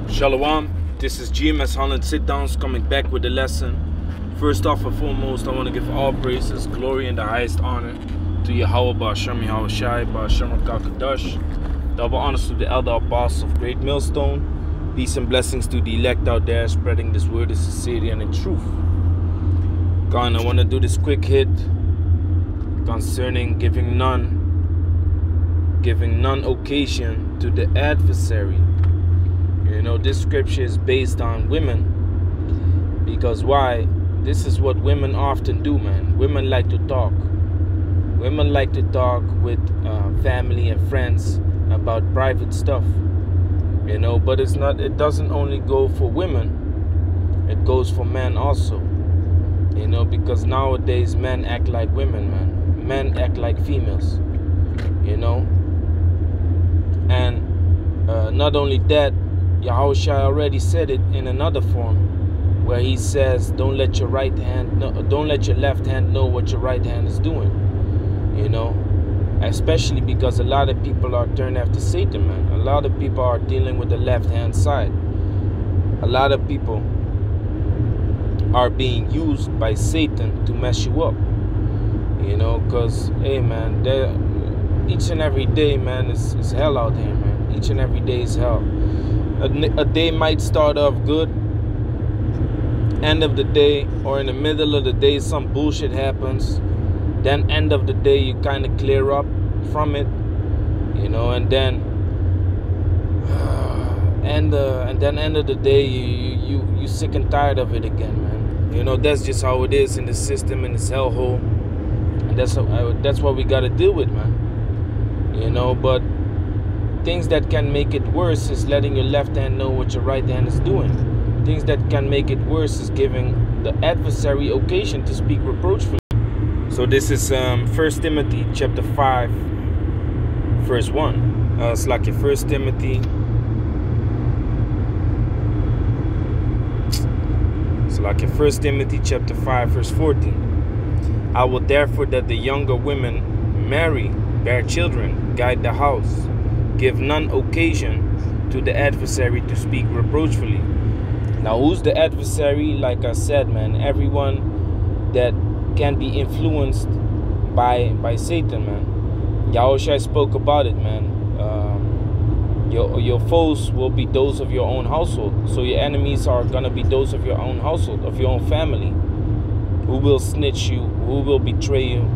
Shalom, this is GMS Holland Sit Downs coming back with the lesson. First off and foremost, I want to give all praises, glory, and the highest honor to Yahweh Ba'Shem Yahweh Shai Ba'Shem Rakakadosh. Double honors to the elder apostles of Great Millstone. Peace and blessings to the elect out there spreading this word in sincerity and in truth. God, I want to do this quick hit concerning giving none occasion to the adversary. You know, this scripture is based on women, because why? This is what women often do, man. Women like to talk. Women like to talk with family and friends about private stuff. You know, but it doesn't only go for women, it goes for men also. You know, because nowadays men act like women, man. Men act like females. You know, and not only that, Yahushua already said it in another form, where he says, "Don't let your left hand know what your right hand is doing." You know, especially because a lot of people are turned after Satan, man. A lot of people are dealing with the left hand side. A lot of people are being used by Satan to mess you up. You know, because hey, man, each and every day, man, is hell out here, man. Each and every day is hell. A day might start off good, end of the day or in the middle of the day some bullshit happens, then end of the day you kind of clear up from it, you know, and then end of the day you sick and tired of it again, man. You know, that's just how it is in the system, in this hellhole, and that's what we got to deal with, man. You know, but things that can make it worse is letting your left hand know what your right hand is doing. Things that can make it worse is giving the adversary occasion to speak reproachfully. So this is 1 Timothy chapter 5, verse 1. It's like your 1 Timothy. It's like your 1 Timothy chapter 5, verse 14. I will therefore that the younger women marry, bear children, guide the house, give none occasion to the adversary to speak reproachfully. Now, who's the adversary? Like I said, man, everyone that can be influenced by Satan, man. Yahushua spoke about it, man. Your foes will be those of your own household. So your enemies are gonna be those of your own household, of your own family, who will snitch you, who will betray you.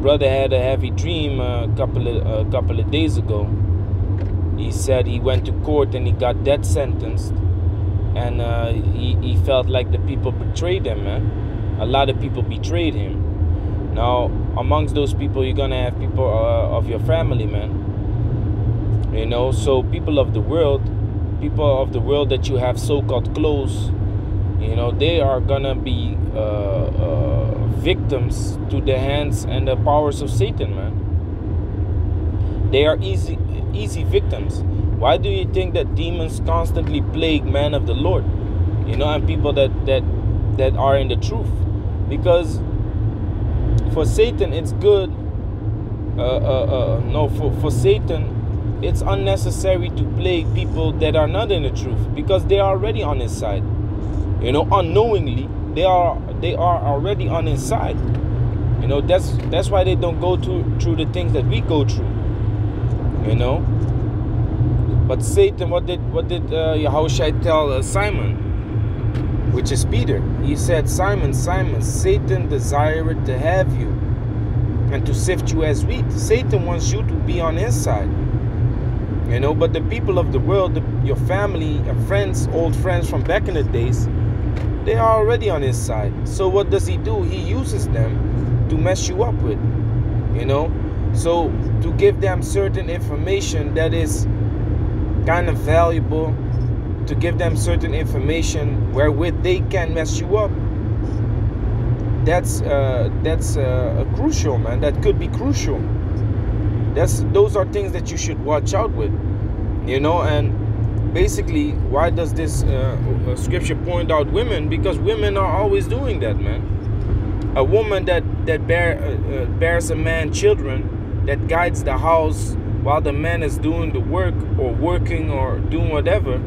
Brother had a heavy dream a couple of days ago. He said he went to court and he got death sentenced, and he felt like the people betrayed him, man. A lot of people betrayed him. Now, amongst those people, you're gonna have people of your family, man. You know, so people of the world that you have so-called close, you know, they are gonna be victims to the hands and the powers of Satan, man. They are easy victims. Why do you think that demons constantly plague men of the Lord, you know, and people that are in the truth? Because for Satan it's good. For Satan it's unnecessary to plague people that are not in the truth, because they are already on his side. You know, unknowingly they are already on his side. You know, that's why they don't go through the things that we go through. You know, but Satan, what did Yahushua tell Simon, which is Peter? He said, "Simon, Simon, Satan desireth to have you, and to sift you as wheat." Satan wants you to be on his side. You know, but the people of the world, your family and friends, old friends from back in the days, they are already on his side. So what does he do? He uses them to mess you up with, you know. So to give them certain information that is kind of valuable, to give them certain information wherewith they can mess you up, that's crucial, man. That could be crucial. Those are things that you should watch out with, you know. And basically, why does this scripture point out women? Because women are always doing that, man. A woman that bears a man children, that guides the house while the man is doing the work or working or doing whatever,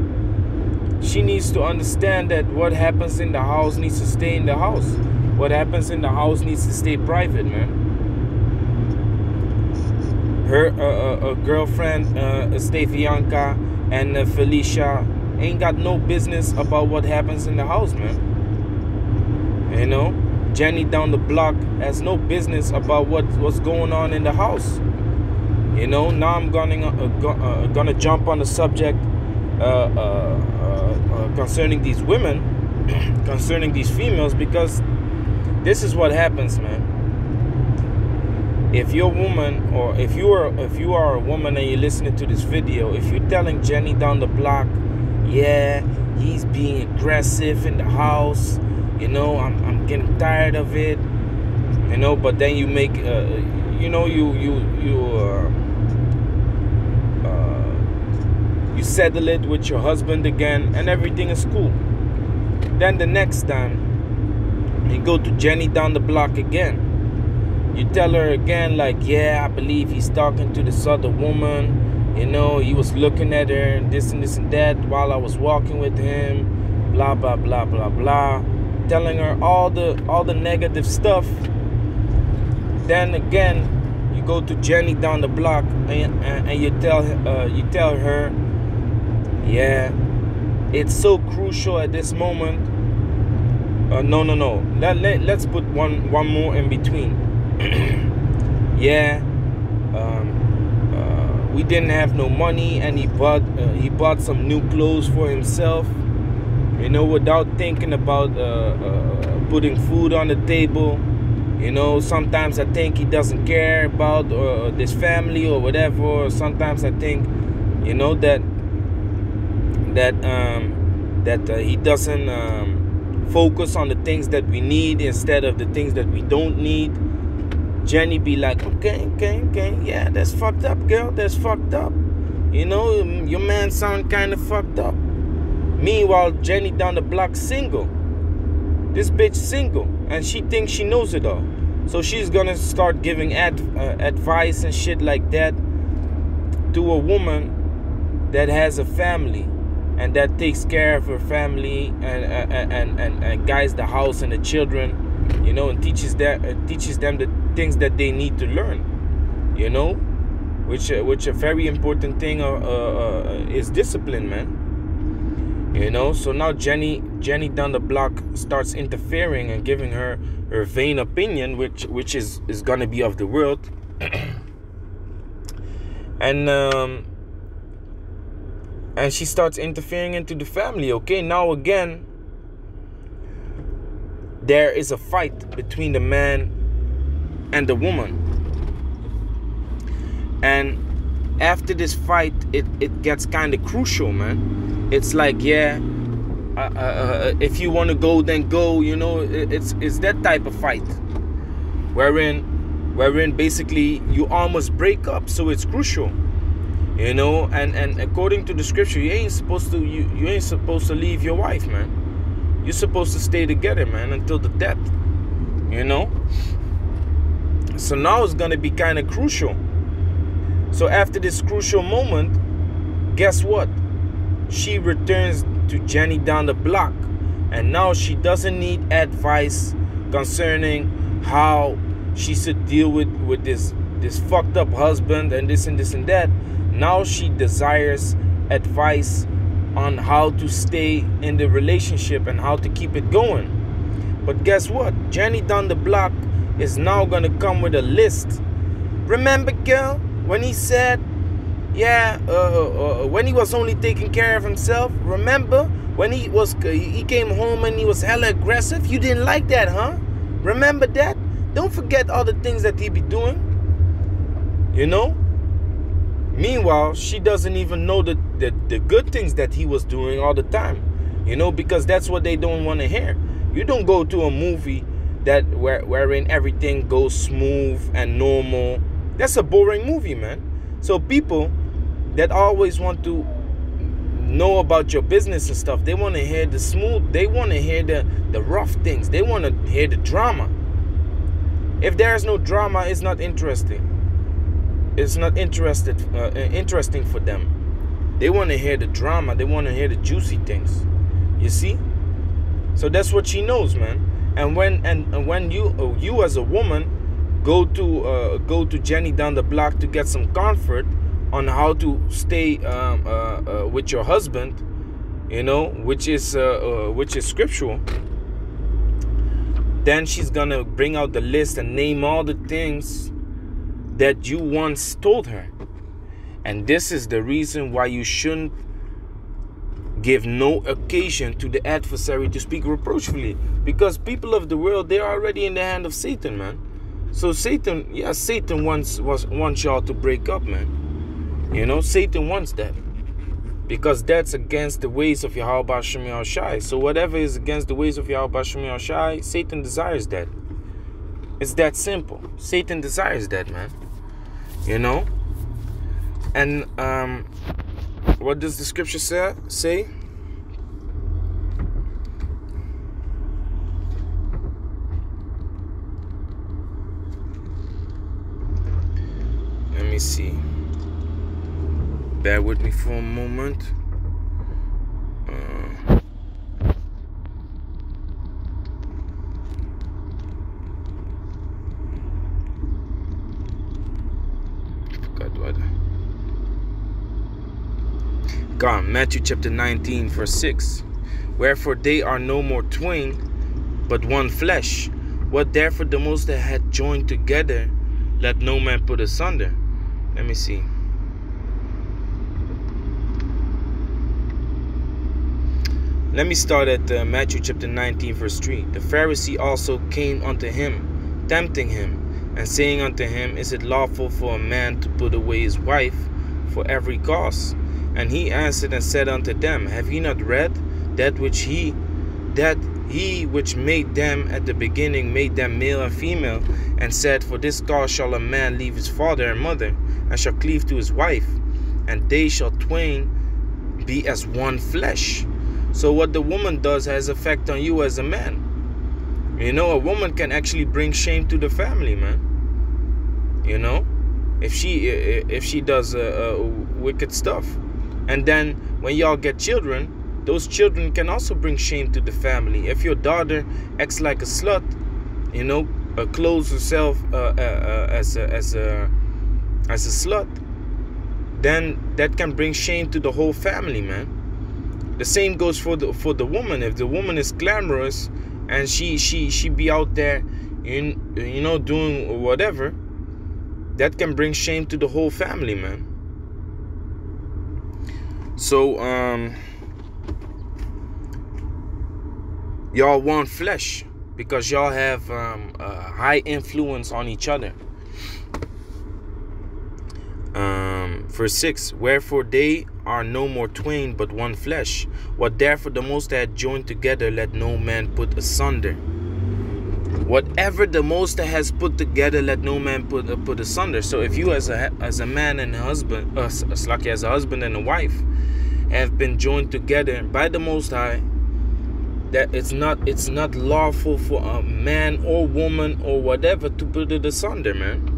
she needs to understand that what happens in the house needs to stay in the house. What happens in the house needs to stay private, man. Her girlfriend, Stevianka, and Felicia ain't got no business about what happens in the house, man. You know, Jenny down the block has no business about what's going on in the house. You know, now I'm gonna jump on the subject concerning these women, concerning these females, because this is what happens, man. If you're a woman, or if you are a woman and you're listening to this video, if you're telling Jenny down the block, yeah, he's being aggressive in the house, you know, I'm getting tired of it, you know, but then you make, you know, you settle it with your husband again, and everything is cool. Then the next time you go to Jenny down the block again, you tell her again, like, yeah, I believe he's talking to this other woman, you know, he was looking at her and this and that while I was walking with him, blah blah blah blah blah, telling her all the negative stuff. Then again you go to Jenny down the block and you tell her, yeah, it's so crucial at this moment. No. Let's put one more in between. Yeah, we didn't have no money, and he bought some new clothes for himself, you know, without thinking about putting food on the table. You know, sometimes I think he doesn't care about this family or whatever. Or sometimes I think, you know, that he doesn't focus on the things that we need instead of the things that we don't need. Jenny be like, okay, yeah, that's fucked up, girl, that's fucked up. You know, your man sound kind of fucked up. Meanwhile, Jenny down the block single. This bitch single, and she thinks she knows it all. So she's gonna start giving advice and shit like that to a woman that has a family and that takes care of her family and guides the house and the children, you know, and teaches them the things that they need to learn, you know, which a very important thing is discipline, man. You know, so now Jenny down the block starts interfering and giving her vain opinion, which is gonna be of the world, and she starts interfering into the family. Okay, now again, there is a fight between the man and the woman, and after this fight, it gets kind of crucial, man. It's like, yeah, if you want to go, then go. You know, it's that type of fight, wherein basically you almost break up. So it's crucial, you know. And according to the scripture, you ain't supposed to leave your wife, man. You're supposed to stay together, man, until the death, you know. So now it's gonna be kind of crucial. So after this crucial moment, guess what? She returns to Jenny down the block, and now she doesn't need advice concerning how she should deal with this fucked up husband and this and that. Now she desires advice on how to stay in the relationship and how to keep it going. But guess what? Jenny down the block is now gonna come with a list. Remember, girl, when he said, yeah, when he was only taking care of himself? Remember when he came home and he was hella aggressive? You didn't like that, huh? Remember that? Don't forget all the things that he be doing, you know. Meanwhile, she doesn't even know the good things that he was doing all the time, you know, because that's what they don't want to hear. You don't go to a movie wherein everything goes smooth and normal. That's a boring movie, man. So people that always want to know about your business and stuff, they want to hear the smooth, they want to hear the rough things, they want to hear the drama. If there's no drama, it's not interesting. It's not interesting for them. They want to hear the drama, they want to hear the juicy things. You see? So that's what she knows, man. And when you as a woman go to Jenny down the block to get some comfort on how to stay with your husband, you know, which is scriptural, then she's gonna bring out the list and name all the things that you once told her. And this is the reason why you shouldn't give no occasion to the adversary to speak reproachfully, because people of the world, they're already in the hand of Satan, man. So Satan wants y'all to break up, man. You know, Satan wants that, because that's against the ways of Yahweh Shem Yahushai. So whatever is against the ways of Yahweh Shem Yahushai, Satan desires that. It's that simple. Satan desires that, man. You know? And what does the scripture say? Let me see. Bear with me for a moment. Forgot what. God, Matthew chapter 19, verse 6. Wherefore they are no more twain, but one flesh. What therefore the Most High hath joined together, let no man put asunder. Let me see. Let me start at Matthew chapter 19, verse 3. The Pharisee also came unto him, tempting him, and saying unto him, Is it lawful for a man to put away his wife for every cause? And he answered and said unto them, Have ye not read that he which made them at the beginning made them male and female, and said, For this cause shall a man leave his father and mother, and shall cleave to his wife, and they shall twain be as one flesh. So what the woman does has effect on you as a man. You know, a woman can actually bring shame to the family, man. You know, if she does wicked stuff. And then when y'all get children, those children can also bring shame to the family. If your daughter acts like a slut, you know, clothes herself as a slut, then that can bring shame to the whole family, man. The same goes for the woman. If the woman is glamorous and she be out there, you know, doing whatever, that can bring shame to the whole family, man. So y'all want flesh because y'all have a high influence on each other. Verse 6, Wherefore they are no more twain, but one flesh. What therefore the Most High hath joined together, let no man put asunder. Whatever the Most High has put together, let no man put asunder. So if you as a man and a husband, as a husband and a wife, have been joined together by the Most High, that it's not lawful for a man or woman or whatever to put it asunder, man.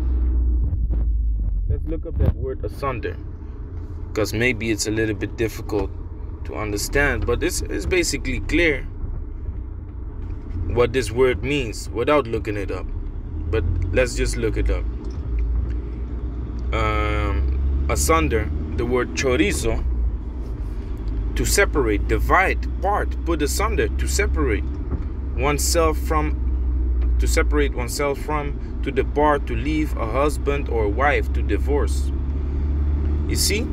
Let's look up that word asunder, because maybe it's a little bit difficult to understand, but it's basically clear what this word means without looking it up. But let's just look it up. Asunder, the word chorizo, to separate, divide, part, put asunder, to separate oneself from, to depart, to leave a husband or wife, to divorce. You see?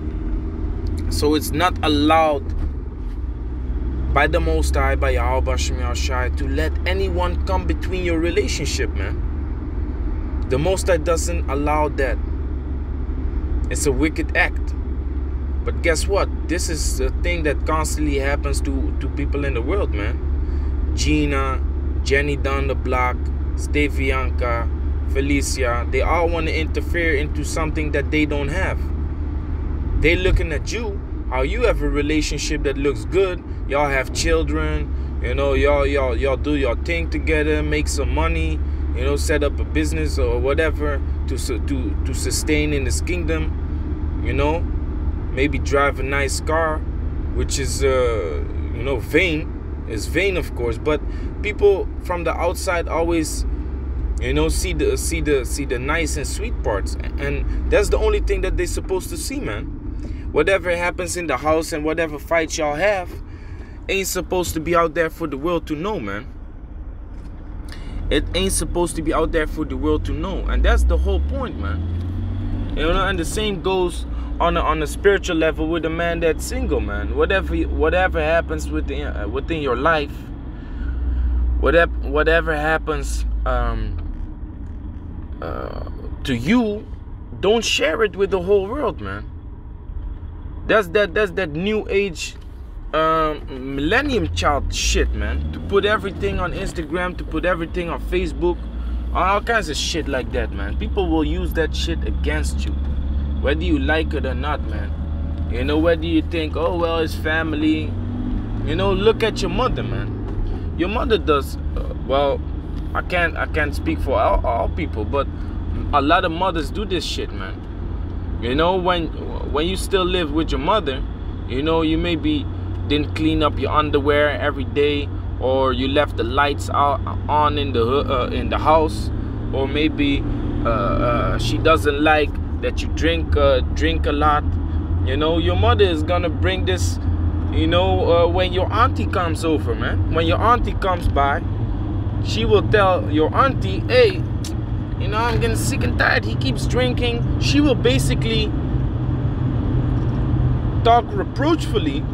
So it's not allowed by the Most High, by Yahweh Shem Yahushai, to let anyone come between your relationship, man. The Most High doesn't allow that. It's a wicked act. But guess what? This is the thing that constantly happens to people in the world, man. Gina, Jenny down the block, Stevianka, Felicia, they all want to interfere into something that they don't have. They looking at you, how you have a relationship that looks good. Y'all have children, you know, y'all do your thing together, make some money, you know, set up a business or whatever to sustain in this kingdom, you know. Maybe drive a nice car, which is, you know, vain. It's vain, of course, but people from the outside always, you know, see the nice and sweet parts, and that's the only thing that they're supposed to see, man. Whatever happens in the house and whatever fights y'all have ain't supposed to be out there for the world to know, man. It ain't supposed to be out there for the world to know, and that's the whole point, man. You know, and the same goes on a spiritual level with a man that's single, man. Whatever happens within your life, whatever happens to you, don't share it with the whole world, man. That's that new age millennium child shit, man. To put everything on Instagram, to put everything on Facebook, all kinds of shit like that, man. People will use that shit against you, whether you like it or not, man. You know, whether you think, oh well, it's family. You know, look at your mother, man. Your mother does well. I can't speak for all people, but a lot of mothers do this shit, man. You know, when you still live with your mother, you know, you maybe didn't clean up your underwear every day, or you left the lights on in the house, or maybe she doesn't like that you drink a lot. You know, your mother is gonna bring this. You know, when your auntie comes over, man, when your auntie comes by, she will tell your auntie, hey, you know, I'm getting sick and tired, he keeps drinking. She will basically talk reproachfully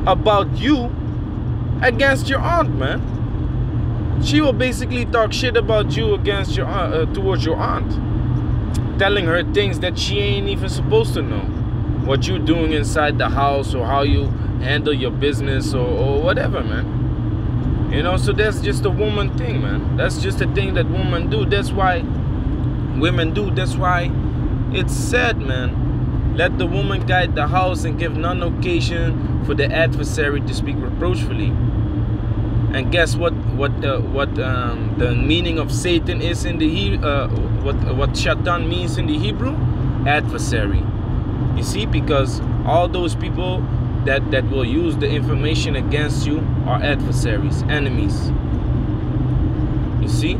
about you against your aunt, man. She will basically talk shit about you against your towards your aunt, telling her things that she ain't even supposed to know. What you're doing inside the house, or how you handle your business, or whatever, man. You know, so that's just a woman thing, man. That's just a thing that women do. That's why women do. That's why it's sad, man. Let the woman guide the house and give none occasion for the adversary to speak reproachfully. And guess what the meaning of Satan is in the what Shaitan means in the Hebrew? Adversary. You see, because all those people that will use the information against you are adversaries, enemies. You see?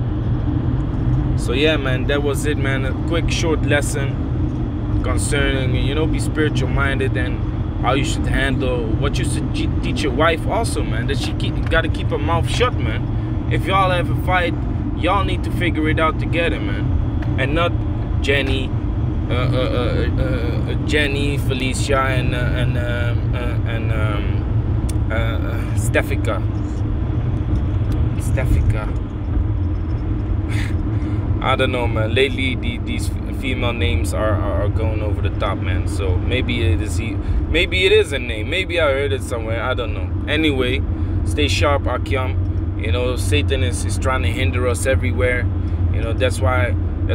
So yeah, man, that was it, man. A quick short lesson concerning, you know, be spiritual minded and how you should handle, what you should teach your wife also, man. That she gotta keep her mouth shut, man. If y'all have a fight, y'all need to figure it out together, man. And not Jenny, Felicia, and Stefika. I don't know, man. Lately, these female names are going over the top, man. So maybe it is a name. Maybe I heard it somewhere. I don't know. Anyway, stay sharp, Akyam. You know, Satan is trying to hinder us everywhere. You know, that's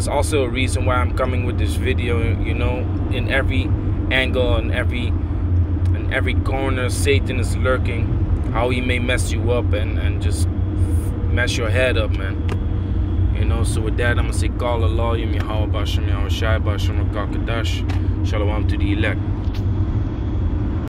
also a reason why I'm coming with this video. You know, in every angle and every corner, Satan is lurking. How he may mess you up and just mess your head up, man. You know, so with that, I'm going to say, call Allah, Yim Yahweh Bashem, Yahweh Shai Bashem, Rakakadash, Shalom to the elect.